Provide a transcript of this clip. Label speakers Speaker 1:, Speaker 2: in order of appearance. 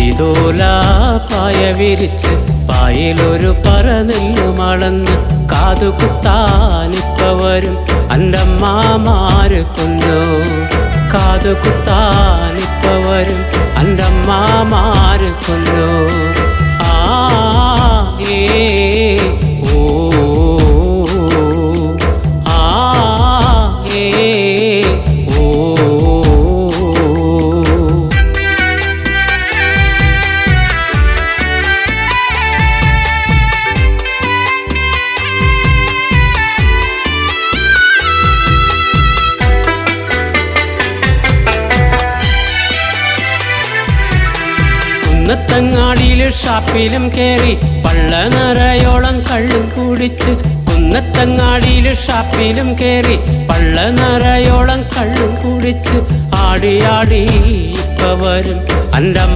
Speaker 1: ഈതോല പായ വിരിച്ച് പായലൊരു പറനെല്ലു മളന്ന് കാതുകുത്താനിപ്പ വരും അൻ്റമ്മമാര് കൊല്ലോ. കാതുകുത്താനിപ്പ വരും അൻ്റമ്മമാര് കൊല്ലോ. ആ ഏ ഓ ആ ഏ ഓ. കുന്നത്തങ്ങാടിയില് ഷാപ്പിലും കേറി പള്ള നിറയോളം കള്ളും കുടിച്ച്. കുന്നത്തങ്ങാടിയില് ഷാപ്പിലും കേറി പള്ള നിറയോളം കള്ളും കുടിച്ച്. ആടി ആടി ഇപ്പ വരും അൻ്റെ